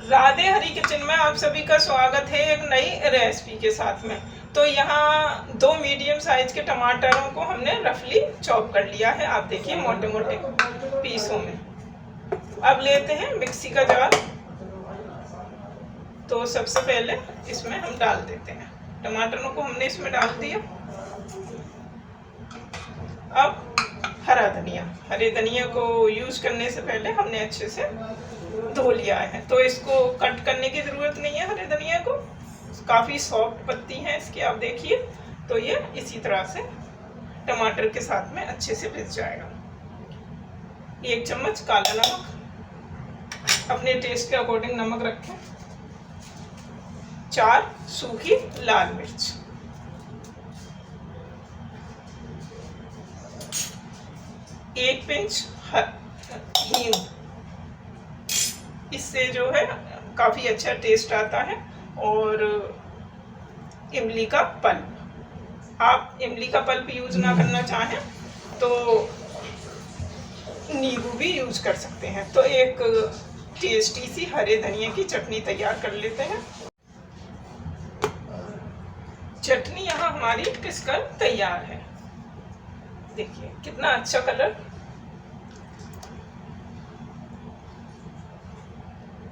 राधे हरी kitchen में आप सभी का स्वागत है एक नई रेसिपी के साथ में। तो यहाँ 2 मीडियम साइज के टमाटरों को हमने रफली चॉप कर लिया है। आप देखिए मोटे मोटे पीसों में। अब लेते हैं मिक्सी का जार। तो सबसे पहले इसमें हम डाल देते हैं टमाटरों को, हमने इसमें डाल दिया। अब हरे धनिया को यूज करने से पहले हमने अच्छे से धो लिया है, तो इसको कट करने की ज़रूरत नहीं है। हरे धनिया को काफ़ी सॉफ्ट पत्ती है इसकी, आप देखिए। तो ये इसी तरह से टमाटर के साथ में अच्छे से पिस जाएगा। 1 चम्मच काला नमक, अपने टेस्ट के अकॉर्डिंग नमक रखें। 4 सूखी लाल मिर्च, 1 पिंच हींग। इससे जो है काफ़ी अच्छा टेस्ट आता है। और इमली का पल्प, आप इमली का पल्प यूज़ ना करना चाहें तो नींबू भी यूज़ कर सकते हैं। तो एक टेस्टी सी हरे धनिया की चटनी तैयार कर लेते हैं। चटनी यहाँ हमारी पिसकर तैयार है। देखिए कितना अच्छा कलर।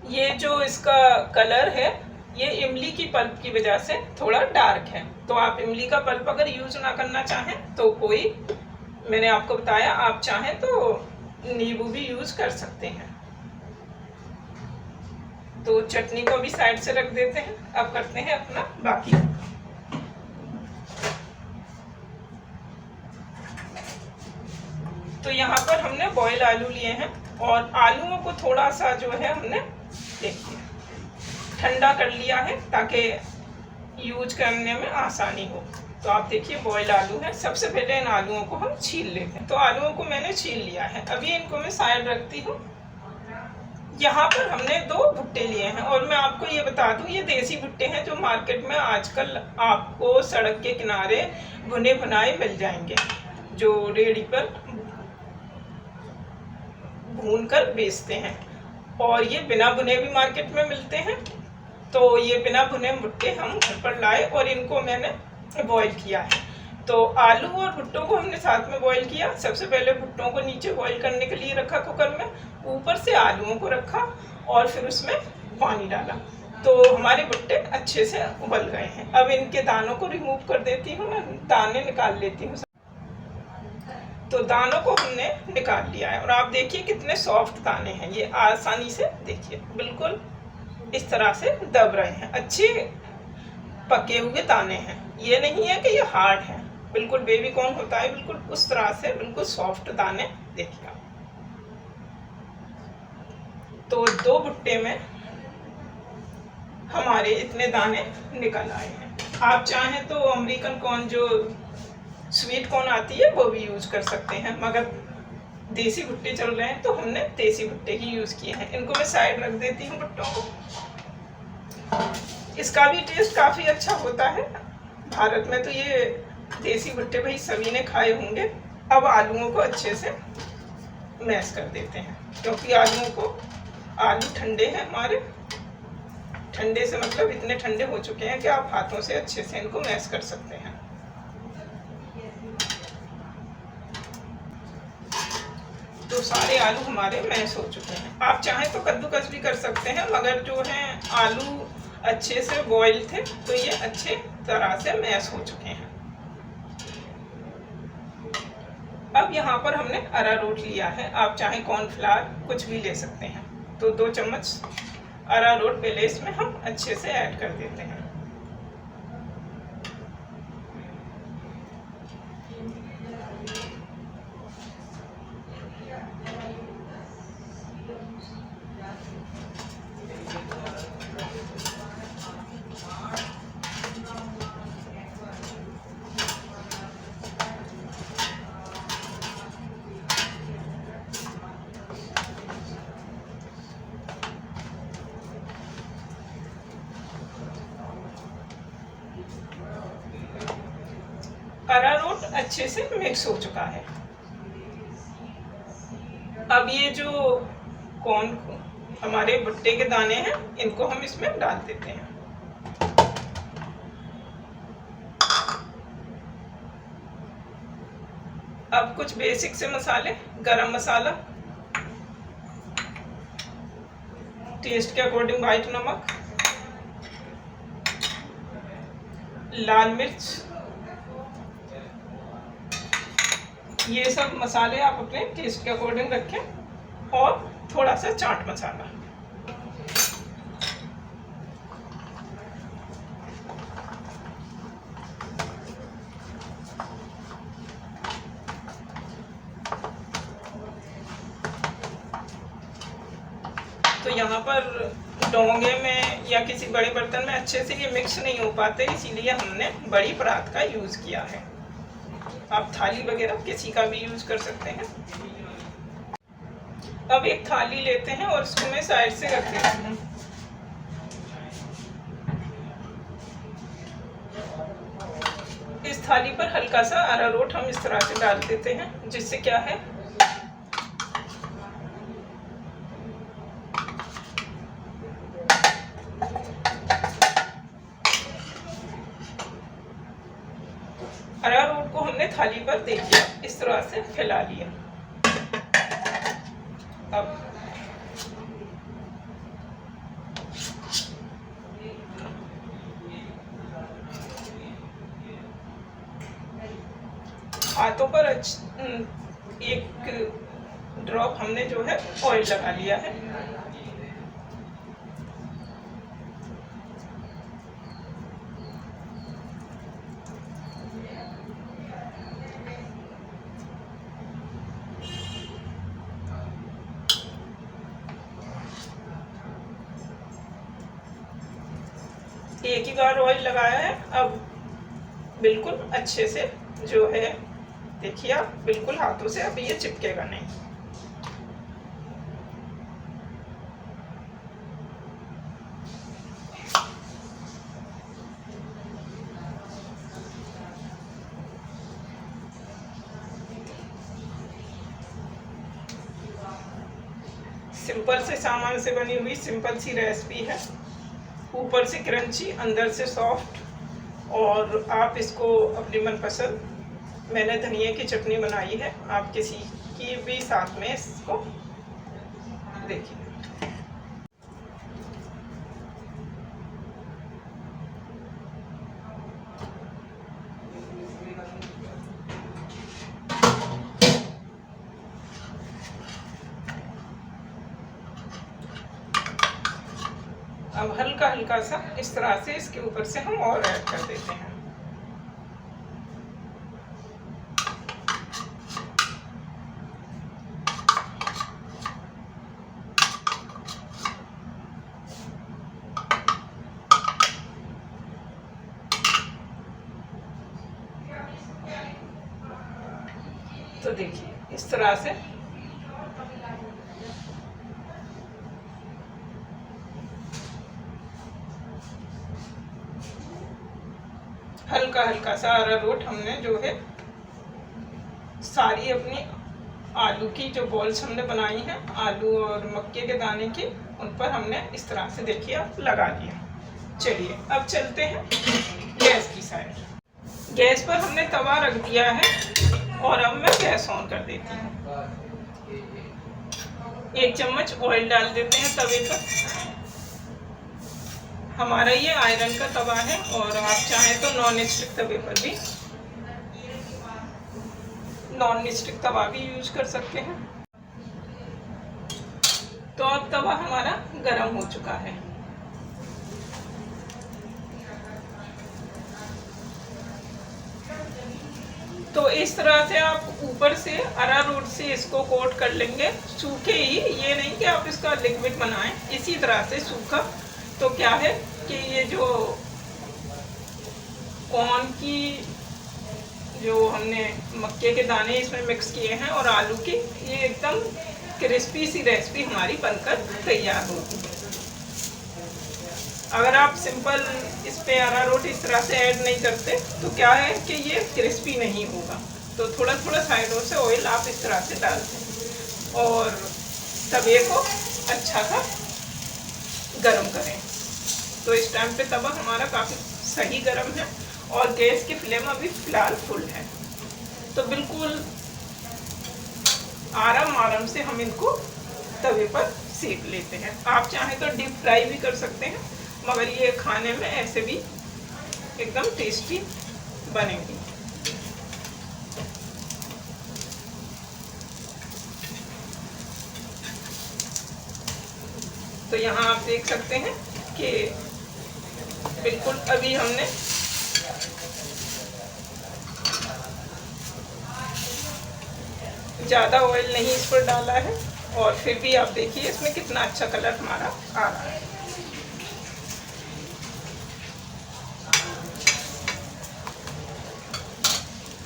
ये जो इसका कलर है ये इमली की पल्प की वजह से थोड़ा डार्क है। तो आप इमली का पल्प अगर यूज ना करना चाहें तो कोई, मैंने आपको बताया, आप चाहें तो नींबू भी यूज कर सकते हैं। तो चटनी को भी साइड से रख देते हैं। अब करते हैं अपना बाकी। तो यहाँ पर हमने बॉयल आलू लिए हैं और आलूओं को थोड़ा सा जो है हमने देखिए ठंडा कर लिया है ताकि यूज करने में आसानी हो। तो आप देखिए बॉयल आलू है। सबसे पहले इन आलूओं को हम छील लेते हैं। तो आलूओं को मैंने छील लिया है। अभी इनको मैं साइड रखती हूँ। यहाँ पर हमने 2 भुट्टे लिए हैं और मैं आपको ये बता दूँ ये देसी भुट्टे हैं जो मार्केट में आजकल आपको सड़क के किनारे भुने भुनाए मिल जाएंगे, जो रेडी पर भून कर बेचते हैं। और ये बिना भुने भी मार्केट में मिलते हैं। तो ये बिना भुने भुट्टे हम घर पर लाए और इनको मैंने बॉईल किया है। तो आलू और भुट्टों को हमने साथ में बॉईल किया। सबसे पहले भुट्टों को नीचे बॉईल करने के लिए रखा कुकर में, ऊपर से आलूओं को रखा और फिर उसमें पानी डाला। तो हमारे भुट्टे अच्छे से उबल गए हैं। अब इनके दानों को रिमूव कर देती हूँ, मैं दाने निकाल लेती हूँ। तो दानों को हमने निकाल लिया है और आप देखिए कितने सॉफ्ट दाने हैं। ये आसानी से देखिए बिल्कुल इस तरह से दब रहे हैं। अच्छे पके हुए दाने हैं, ये नहीं है कि ये हार्ड है। बिल्कुल बेबी कॉर्न होता है, बिल्कुल उस तरह से बिल्कुल सॉफ्ट दाने देखिए। तो 2 भुट्टे में हमारे इतने दाने निकल आए हैं। आप चाहें तो अमेरिकन कॉर्न जो स्वीट कॉर्न आती है वो भी यूज कर सकते हैं, मगर देसी भुट्टे चल रहे हैं तो हमने देसी भुट्टे ही यूज किए हैं। इनको मैं साइड रख देती हूँ भुट्टों को। इसका भी टेस्ट काफी अच्छा होता है। भारत में तो ये देसी भुट्टे भाई सभी ने खाए होंगे। अब आलूओं को अच्छे से मैश कर देते हैं, क्योंकि आलू ठंडे हैं हमारे। ठंडे से मतलब इतने ठंडे हो चुके हैं कि आप हाथों से अच्छे से इनको मैश कर सकते हैं। तो सारे आलू हमारे मैश हो चुके हैं। आप चाहें तो कद्दूकस भी कर सकते हैं, मगर जो है आलू अच्छे से बॉईल थे तो ये अच्छे तरह से मैश हो चुके हैं। अब यहाँ पर हमने अरारोट लिया है। आप चाहें कॉर्नफ्लावर कुछ भी ले सकते हैं। तो 2 चम्मच अरारोट पहले इसमें हम अच्छे से ऐड कर देते हैं। अरारोट अच्छे से मिक्स हो चुका है। अब ये जो कॉर्न हमारे भुट्टे के दाने हैं, इनको हम इसमें डाल देते हैं। अब कुछ बेसिक से मसाले, गरम मसाला, टेस्ट के अकॉर्डिंग व्हाइट नमक, लाल मिर्च, ये सब मसाले आप अपने टेस्ट के अकॉर्डिंग रखें, और थोड़ा सा चाट मसाला। तो यहाँ पर डोंगे में या किसी बड़े बर्तन में अच्छे से ये मिक्स नहीं हो पाते, इसीलिए हमने बड़ी परात का यूज़ किया है। आप थाली वगैरह किसी का भी यूज़ कर सकते हैं। अब एक थाली लेते हैं और इसको मैं साइड से रख देती हूँ। इस थाली पर हल्का सा अरारोट हम इस तरह से डाल देते हैं, जिससे क्या है अरारोट को हमने थाली पर दे दिया, इस तरह से फैला लिया। अब हाथों पर एक ड्रॉप हमने जो है ऑयल लगा लिया है। एक ही बार ऑयल लगाया है। अब बिल्कुल अच्छे से जो है, देखिए आप, बिल्कुल हाथों से अब ये चिपकेगा नहीं। सिंपल से सामान से बनी हुई सिंपल सी रेसिपी है, ऊपर से क्रंची, अंदर से सॉफ्ट। और आप इसको अपनी मनपसंद, मैंने धनिया की चटनी बनाई है, आप किसी की भी साथ में इसको देखिए। अब हल्का हल्का सा इस तरह से इसके ऊपर से हम और ऐड कर देते हैं। तो देखिए इस तरह से हल्का हल्का सा अरारोट हमने जो है सारी अपनी आलू की जो बॉल्स हमने बनाई हैं, आलू और मक्के के दाने की, उन पर हमने इस तरह से देखिए आप लगा दिया। चलिए अब चलते हैं गैस की साइड। गैस पर हमने तवा रख दिया है और अब मैं गैस ऑन कर देती हूँ। 1 चम्मच ऑयल डाल देते हैं तवे पर। हमारा ये आयरन का तवा है और आप चाहें तो नॉन स्टिक तवे पर भी, नॉन स्टिक तवा भी यूज कर सकते हैं। तो अब तवा हमारा गरम हो चुका है। तो इस तरह से आप ऊपर से अरारोट से इसको कोट कर लेंगे, सूखे ही, ये नहीं कि आप इसका लिक्विड बनाएं, इसी तरह से सूखा। तो क्या है कि ये जो कॉर्न की जो हमने मक्के के दाने इसमें मिक्स किए हैं और आलू की, ये एकदम क्रिस्पी सी रेसिपी हमारी बनकर तैयार होगी। अगर आप सिंपल इस पे अरारोट इस तरह से ऐड नहीं करते तो क्या है कि ये क्रिस्पी नहीं होगा। तो थोड़ा थोड़ा साइडों से ऑयल आप इस तरह से डालते हैं और तवे को अच्छा सा गरम करें। तो इस टाइम पे तवा हमारा काफ़ी सही गरम है और गैस की फ्लेम अभी फ़िलहाल फुल है। तो बिल्कुल आराम से हम इनको तवे पर सेक लेते हैं। आप चाहें तो डीप फ्राई भी कर सकते हैं, मगर ये खाने में ऐसे भी एकदम टेस्टी बनेंगी। तो यहाँ आप देख सकते हैं कि बिल्कुल अभी हमने ज़्यादा ऑयल नहीं इस पर डाला है और फिर भी आप देखिए इसमें कितना अच्छा कलर हमारा आ रहा है।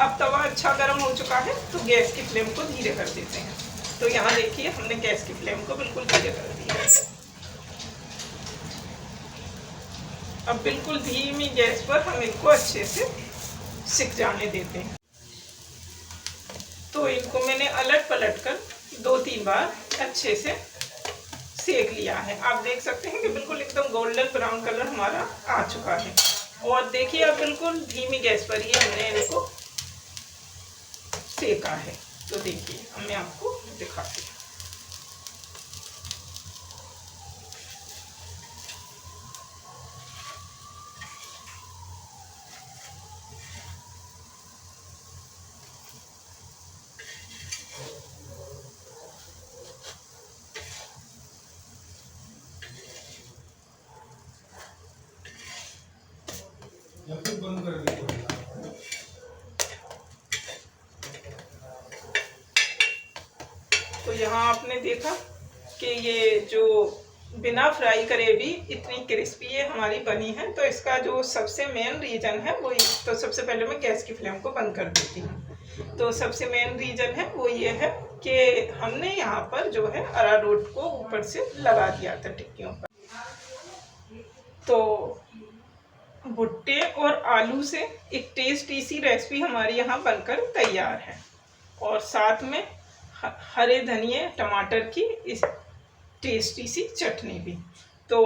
अब तवा अच्छा गर्म हो चुका है तो गैस की फ्लेम को धीरे कर देते हैं। तो यहाँ देखिए हमने गैस की फ्लेम को बिल्कुल धीरे कर दिया है। अब बिल्कुल धीमी गैस पर हम इनको अच्छे से सिक जाने देते हैं। तो इनको मैंने अलट पलट कर 2-3 बार अच्छे से सेक लिया है। आप देख सकते हैं कि बिल्कुल एकदम गोल्डन ब्राउन कलर हमारा आ चुका है। और देखिए अब बिल्कुल धीमी गैस पर ही हमने इनको सेका है। तो देखिए अब मैं आपको दिखाती हूँ। बंद कर दीजिए। तो यहाँ आपने देखा कि ये जो बिना फ्राई करे भी इतनी क्रिस्पी ये हमारी बनी है। तो इसका जो सबसे मेन रीज़न है वो, तो सबसे पहले मैं गैस की फ्लेम को बंद कर देती हूँ। तो सबसे मेन रीज़न है वो ये है कि हमने यहाँ पर जो है अरारोट को ऊपर से लगा दिया था टिक्कियों पर। तो भुट्टे और आलू से एक टेस्टी सी रेसिपी हमारी यहाँ बनकर तैयार है और साथ में हरे धनिए टमाटर की इस टेस्टी सी चटनी भी। तो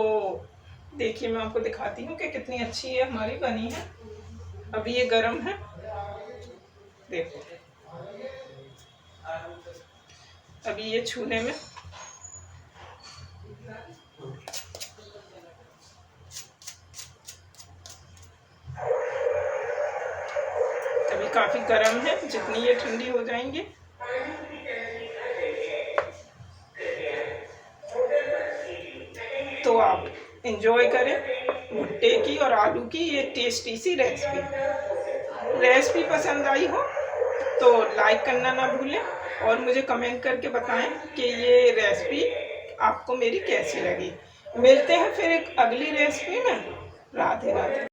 देखिए मैं आपको दिखाती हूँ कि कितनी अच्छी ये हमारी बनी है। अभी ये गरम है, देखो अभी ये छूने में अभी काफ़ी गर्म है। जितनी ये ठंडी हो जाएंगी तो आप इंजॉय करें भुट्टे की और आलू की ये टेस्टी सी रेसिपी पसंद आई हो तो लाइक करना ना भूलें और मुझे कमेंट करके बताएं कि ये रेसिपी आपको मेरी कैसी लगी। मिलते हैं फिर एक अगली रेसिपी में। राधे राधे।